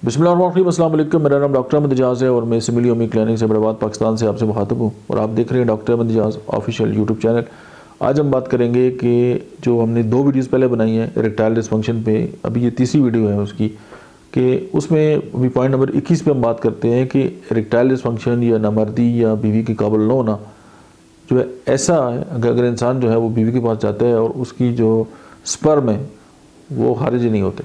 बिस्मिल्लाहिर्रहमानिर्रहीम, अस्सलाम वालेकुम। मेरा नाम डॉक्टर अहमद इजाज़ है और मैं सिमिली ओमी क्लिनिक से हैदराबाद पाकिस्तान से आपसे मुखातब हूँ और आप देख रहे हैं doctor Ahmad Ijaz official YouTube channel. आज हम बात करेंगे कि जो हमने 2 वीडियोस पहले बनाई हैं इरेक्टाइल डिस्फंक्शन पे, अभी ये तीसरी वीडियो है उसकी, कि उसमें अभी पॉइंट नंबर 21 पे हम बात करते हैं कि इरेक्टाइल डिस्फंक्शन या नामर्दी या बीवी के काबिल न होना जो है ऐसा है, अगर इंसान जो है वो बीवी के पास जाता है और उसकी जो स्पर्म है वो खारिज नहीं होते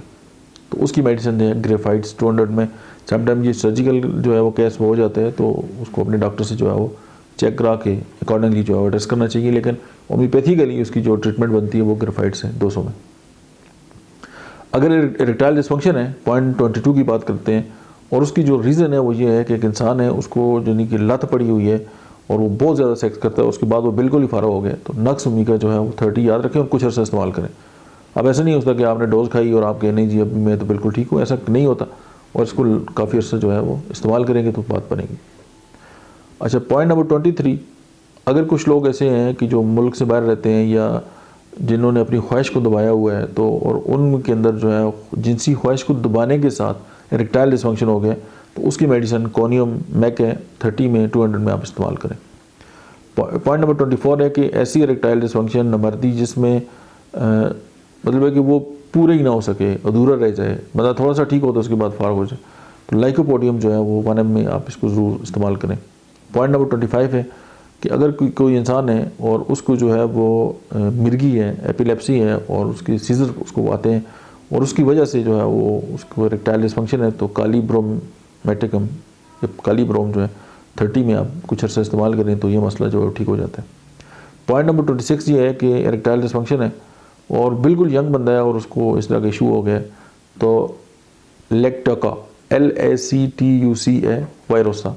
तो उसकी मेडिसिन है ग्रेफाइट्स 200 में। समटाइम ये सर्जिकल जो है वो केस हो जाता है तो उसको अपने डॉक्टर से जो है वो चेक करा के अकॉर्डिंगली जो है वो टेस्ट करना चाहिए, लेकिन होम्योपैथिकली उसकी जो ट्रीटमेंट बनती है वो ग्रेफाइट्स है 200 में। अगर इरेक्टाइल डिस्फंक्शन है, पॉइंट 22 की बात करते हैं, और उसकी जो रीज़न है वो ये है कि एक इंसान है उसको यानी कि लत पड़ी हुई है और वो बहुत ज़्यादा सेक्स करता है, उसके बाद वो बिल्कुल ही फारा हो गया, तो नक्स उम्मी का जो है वो 30 याद रखें और कुछ अर्सा इस्तेमाल करें। अब ऐसा नहीं होता कि आपने डोज खाई और आप कहें नहीं जी अभी मैं तो बिल्कुल ठीक हूँ, ऐसा नहीं होता, और इसको काफ़ी अर्सा जो है वो इस्तेमाल करेंगे तो बात बनेगी। अच्छा, पॉइंट नंबर 23, अगर कुछ लोग ऐसे हैं कि जो मुल्क से बाहर रहते हैं या जिन्होंने अपनी ख्वाहिश को दबाया हुआ है तो और उनके अंदर जो है जिनसी ख्वाहिश को दबाने के साथ इरेक्टाइल डिस्फंक्शन हो गया तो उसकी मेडिसिन कोनियम मैक है 30 में 200 में आप इस्तेमाल करें। पॉइंट नंबर 24 है कि ऐसी इरेक्टाइल डिस्फंक्शन नमर्दी जिसमें मतलब है कि वो पूरे ही ना हो सके, अधूरा रह जाए, मतलब थोड़ा सा ठीक हो तो उसके बाद फार हो जाए, तो लाइकोपोडियम जो है वो 1 में आप इसको ज़रूर इस्तेमाल करें। पॉइंट नंबर 25 है कि अगर कोई इंसान है और उसको जो है वो मिर्गी है, एपिलेप्सी है और उसकी सीजर उसको आते हैं और उसकी वजह से जो है वो उसको इरेक्टाइल डिस्फंक्शन है, तो कालीब्रोमेटिकम या कालीब्रोम जो है 30 में आप कुछ अर्सा इस्तेमाल करें तो ये मसला जो है ठीक हो जाता है। पॉइंट नंबर 26 ये है कि इरेक्टाइल डिस्फंक्शन है और बिल्कुल यंग बंदा है और उसको इस तरह का इशू हो गया तो लेक्टोका LACTUCA वायरोसा,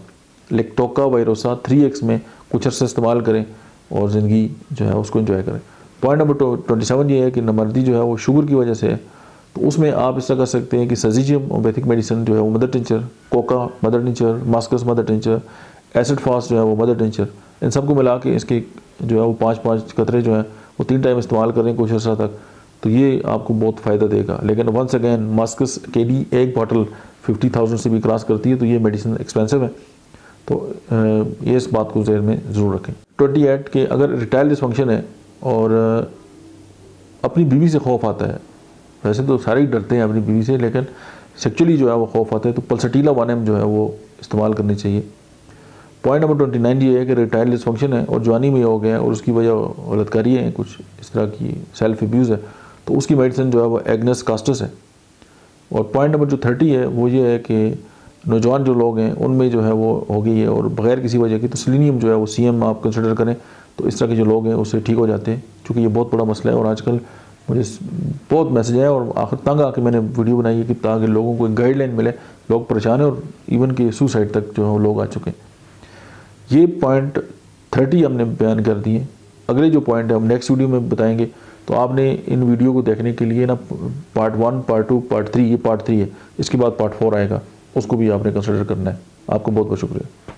लेक्टोका वायरोसा 3x में कुछ अर्सा इस्तेमाल करें और ज़िंदगी जो है उसको एंजॉय करें। पॉइंट नंबर 27 ये है कि नमर्दी जो है वो शुगर की वजह से है, तो उसमें आप ऐसा कर सकते हैं कि सजीजियम होम्योपैथिक मेडिसिन जो है वो mother tincture, Coca mother tincture, masks mother tincture, acid fast जो है वो मदर टिंचर, इन सबको मिला के इसके जो है वो 5-5 कतरे जो हैं वो 3 टाइम इस्तेमाल करें कुछ अर्सा तक, तो ये आपको बहुत फ़ायदा देगा। लेकिन वंस अगेन मास्कस KD एक बॉटल 50,000 से भी क्रॉस करती है तो ये मेडिसिन एक्सपेंसिव है, तो ये इस बात को ज़हन में ज़रूर रखें। 28 के अगर इरेक्टाइल डिस्फंक्शन है और अपनी बीवी से खौफ आता है, वैसे तो सारे ही डरते हैं अपनी बीवी से, लेकिन सेक्चुअली जो है वो खौफ आता है तो पल्सटीला 1M जो है वो इस्तेमाल करनी चाहिए। पॉइंट नंबर 29 ये है कि इरेक्टाइल डिस्फंक्शन है और जवानी में हो गया है और उसकी वजह गलतकारी है, कुछ इस तरह की सेल्फ अब्यूज़ है, तो उसकी मेडिसिन जो है वो एग्नेस कास्टस है। और पॉइंट नंबर जो 30 है वो ये है कि नौजवान जो लोग हैं उनमें जो है वो हो गई है और बग़ैर किसी वजह की, तो सेलेनियम जो है वो CM आप कंसिडर करें, तो इस तरह के जो लोग हैं उससे ठीक हो जाते हैं, क्योंकि ये बहुत बड़ा मसला है और आजकल मुझे बहुत मैसेज आया और आखिर तंग आके मैंने वीडियो बनाई है कि ताकि लोगों को एक गाइडलाइन मिले, लोग परेशान हैं और इवन कि सुसाइड तक जो है वो लोग आ चुके हैं। ये पॉइंट 30 हमने बयान कर दिए। अगले जो पॉइंट है हम नेक्स्ट वीडियो में बताएंगे, तो आपने इन वीडियो को देखने के लिए ना पार्ट 1, पार्ट 2, पार्ट 3, ये पार्ट 3 है, इसके बाद पार्ट 4 आएगा, उसको भी आपने कंसिडर करना है। आपको बहुत बहुत शुक्रिया।